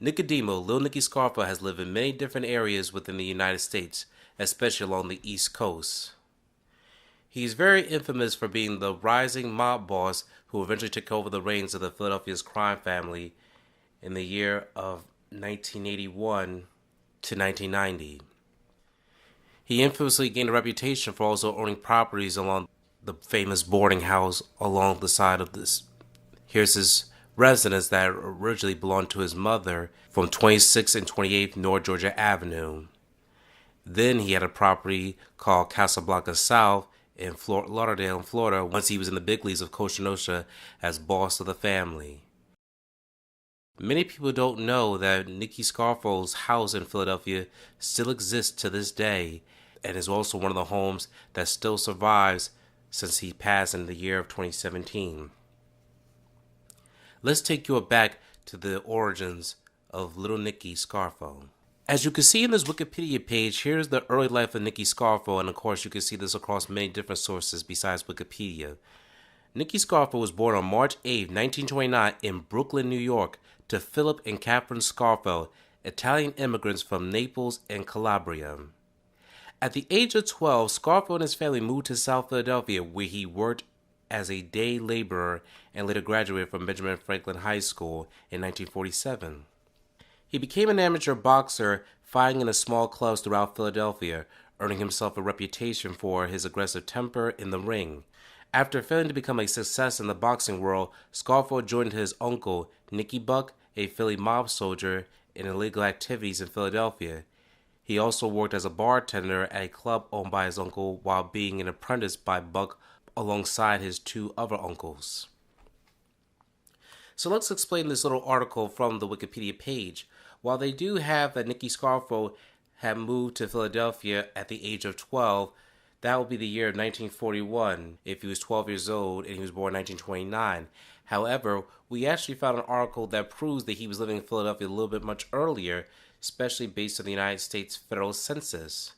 Nicodemo, Lil Nicky Scarfo, has lived in many different areas within the United States, especially along the East Coast. He is very infamous for being the rising mob boss who eventually took over the reins of the Philadelphia's crime family in the year of 1981 to 1990. He infamously gained a reputation for also owning properties along the famous boarding house along the side of this. Here's his residence that originally belonged to his mother from 26th and 28th North Georgia Avenue. Then he had a property called Casablanca South in Fort Lauderdale, Florida, once he was in the big leagues of Cosa Nostra as boss of the family. Many people don't know that Nicky Scarfo's house in Philadelphia still exists to this day and is also one of the homes that still survives since he passed in the year of 2017. Let's take you back to the origins of little Nicky Scarfo. As you can see in this Wikipedia page, here's the early life of Nicky Scarfo, and of course you can see this across many different sources besides Wikipedia. Nicky Scarfo was born on March 8, 1929 in Brooklyn, New York, to Philip and Catherine Scarfo, Italian immigrants from Naples and Calabria. At the age of 12, Scarfo and his family moved to South Philadelphia, where he worked as a day laborer and later graduated from Benjamin Franklin High School in 1947. He became an amateur boxer, fighting in the small clubs throughout Philadelphia, earning himself a reputation for his aggressive temper in the ring. After failing to become a success in the boxing world, Scarfo joined his uncle, Nicky Buck, a Philly mob soldier, in illegal activities in Philadelphia. He also worked as a bartender at a club owned by his uncle while being an apprentice by Buck alongside his two other uncles. So let's explain this little article from the Wikipedia page. While they do have that Nicky Scarfo had moved to Philadelphia at the age of 12, that would be the year of 1941 if he was 12 years old and he was born in 1929. However, we actually found an article that proves that he was living in Philadelphia a little bit much earlier, especially based on the United States federal census.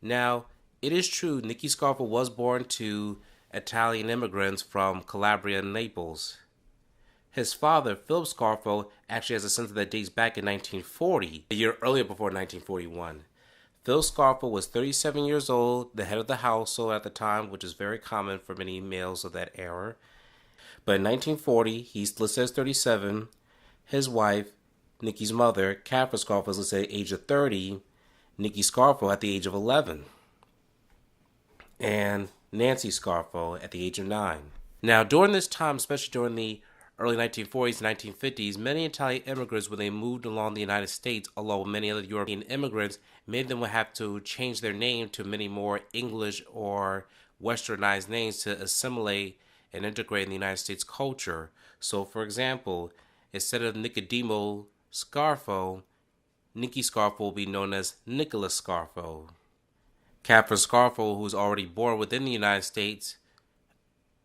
Now, it is true Nicky Scarfo was born to Italian immigrants from Calabria and Naples. His father, Philip Scarfo, actually has a census that dates back in 1940, a year earlier before 1941. Phil Scarfo was 37 years old, the head of the household at the time, which is very common for many males of that era. But in 1940, he's listed as 37. His wife, Nicky's mother, Catherine Scarfo, is listed at the age of 30. Nicky Scarfo at the age of 11. And Nancy Scarfo at the age of 9. Now, during this time, especially during the early 1940s and 1950s, many Italian immigrants, when they moved along the United States, along with many other European immigrants, many of them would have to change their name to many more English or westernized names to assimilate and integrate in the United States culture. So, for example, instead of Nicodemo Scarfo, Nicky Scarfo will be known as Nicholas Scarfo. Catherine Scarfo, who was already born within the United States,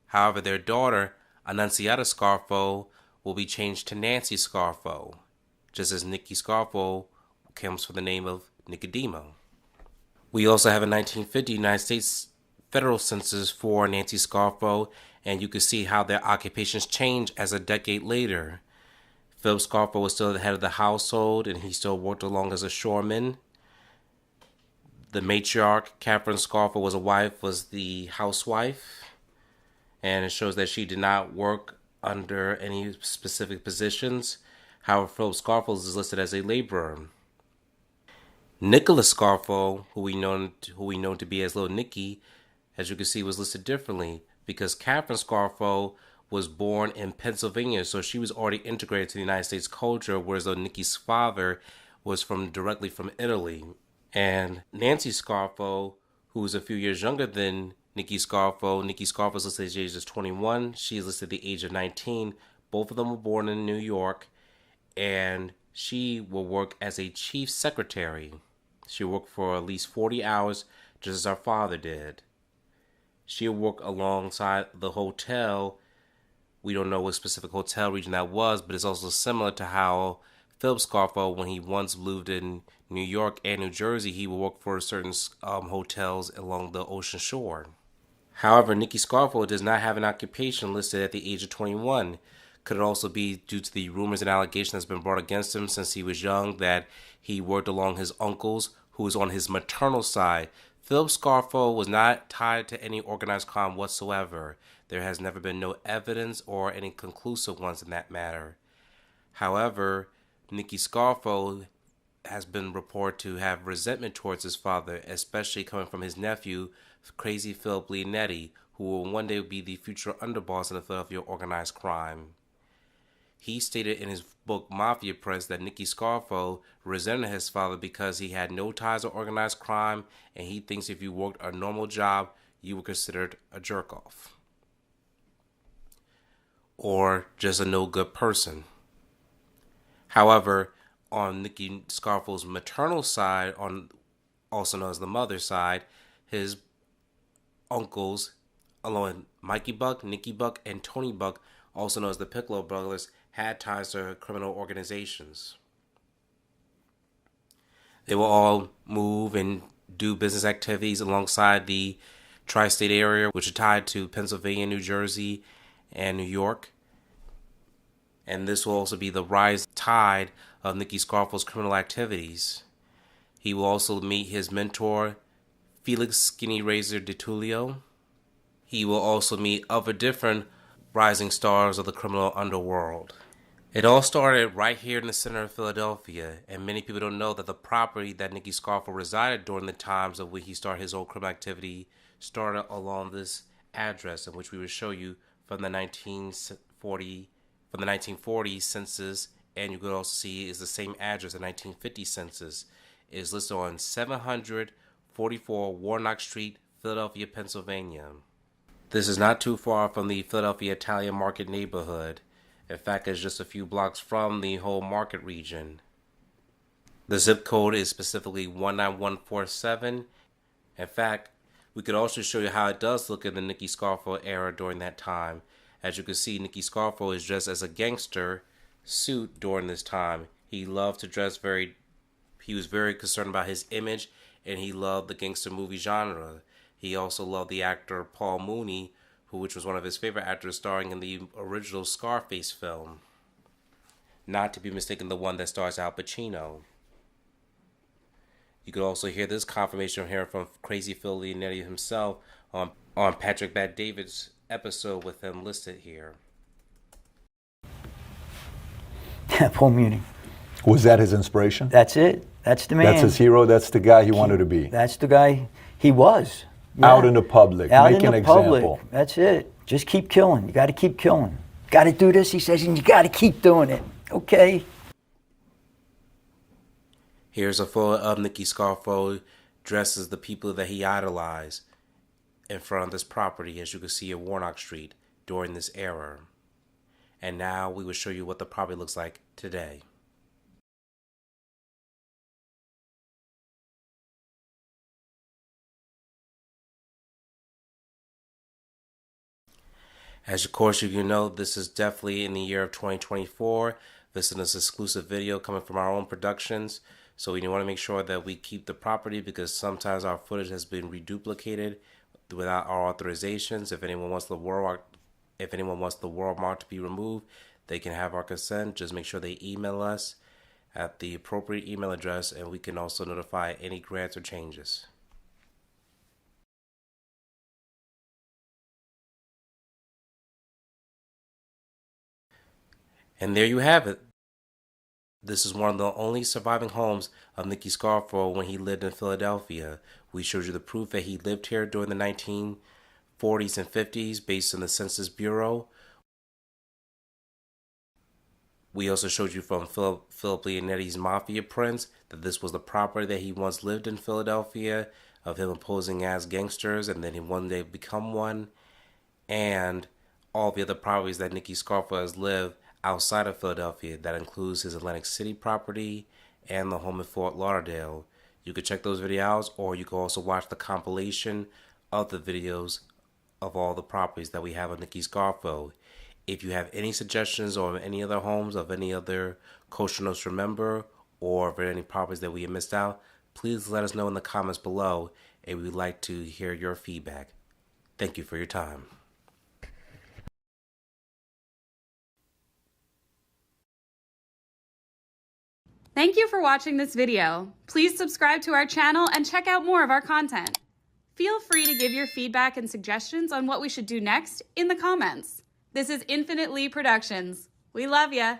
however, their daughter, Annunziata Scarfo, will be changed to Nancy Scarfo, just as Nicky Scarfo comes from the name of Nicodemo. We also have a 1950 United States federal census for Nancy Scarfo, and you can see how their occupations change as a decade later. Philip Scarfo was still the head of the household, and he still worked along as a shoreman. The matriarch, Catherine Scarfo, was the housewife. And it shows that she did not work under any specific positions. However, Philip Scarfo is listed as a laborer. Nicholas Scarfo, who we know to be as Little Nicky, as you can see, was listed differently because Catherine Scarfo was born in Pennsylvania, so she was already integrated to the United States culture, whereas though Nicky's father was directly from Italy. And Nancy Scarfo, who was a few years younger than Nicky Scarfo is listed at the age of 21. She is listed at the age of 19. Both of them were born in New York, and she will work as a chief secretary. She worked for at least 40 hours, just as her father did. She'll work alongside the hotel. We don't know what specific hotel region that was, but it's also similar to how Philip Scarfo, when he once lived in New York and New Jersey, he would work for certain hotels along the ocean shore. However, Nicky Scarfo does not have an occupation listed at the age of 21. Could it also be due to the rumors and allegations that's been brought against him since he was young that he worked along his uncles, who was on his maternal side? Philip Scarfo was not tied to any organized crime whatsoever. There has never been no evidence or any conclusive ones in that matter. However, Nicky Scarfo has been reported to have resentment towards his father, especially coming from his nephew, Crazy Philip Leonetti, who will one day be the future underboss in the Philadelphia organized crime. He stated in his book Mafia Prince that Nicky Scarfo resented his father because he had no ties to organized crime, and he thinks if you worked a normal job, you were considered a jerk-off. Or just a no-good person. However, on Nicky Scarfo's maternal side, also known as the mother's side, his uncles, along with Mikey Buck, Nicky Buck, and Tony Buck, also known as the Piccolo brothers, had ties to criminal organizations. They will all move and do business activities alongside the tri-state area, which are tied to Pennsylvania, New Jersey, and New York. And this will also be the rise tide of Nicky Scarfo's criminal activities. He will also meet his mentor, Felix Skinny Razor DiTullio. He will also meet other different rising stars of the criminal underworld. It all started right here in the center of Philadelphia, and many people don't know that the property that Nicky Scarfo resided during the times of when he started his old criminal activity started along this address, in which we will show you from the 1940 census, and you could also see is the same address. The 1950 census is listed on 744 Warnock Street, Philadelphia, Pennsylvania. This is not too far from the Philadelphia Italian Market neighborhood. In fact, it's just a few blocks from the whole market region. The zip code is specifically 19147. In fact, we could also show you how it does look in the Nicky Scarfo era during that time. As you can see, Nicky Scarfo is dressed as a gangster suit during this time. He loved to dress he was very concerned about his image, and he loved the gangster movie genre. He also loved the actor Paul Mooney, which was one of his favorite actors starring in the original Scarface film. Not to be mistaken the one that stars Al Pacino. You could also hear this confirmation here from Crazy Phil Leonetti himself on Patrick Bet-David's episode with him listed here. Paul Mooney. Was that his inspiration? That's it. That's the man. That's his hero? That's the guy he wanted to be? That's the guy he was. Yeah. Out in the public, make an example. That's it. Just keep killing. You got to keep killing. Got to do this, he says, and you got to keep doing it. Okay. Here's a photo of Nicky Scarfo dressed as the people that he idolized in front of this property, as you can see at Warnock Street during this era. And now we will show you what the property looks like today. As of course you know, this is definitely in the year of 2024. This is an exclusive video coming from our own productions. So we want to make sure that we keep the property because sometimes our footage has been reduplicated without our authorizations. If anyone wants the watermark to be removed, they can have our consent. Just make sure they email us at the appropriate email address, and we can also notify any grants or changes. And there you have it. This is one of the only surviving homes of Nicky Scarfo when he lived in Philadelphia. We showed you the proof that he lived here during the 1940s and 50s based on the Census Bureau. We also showed you from Philip Leonetti's Mafia Prince that this was the property that he once lived in Philadelphia, of him posing as gangsters and then he one day become one, and all the other properties that Nicky Scarfo has lived outside of Philadelphia. That includes his Atlantic City property and the home in Fort Lauderdale. You could check those videos, or you can also watch the compilation of the videos of all the properties that we have of Nicky Scarfo. If you have any suggestions or any other homes of any other Kosher Nostra member, or if there are any properties that we have missed out, please let us know in the comments below, and we would like to hear your feedback. Thank you for your time. Thank you for watching this video. Please subscribe to our channel and check out more of our content. Feel free to give your feedback and suggestions on what we should do next in the comments. This is Infinite Lee Productions. We love ya.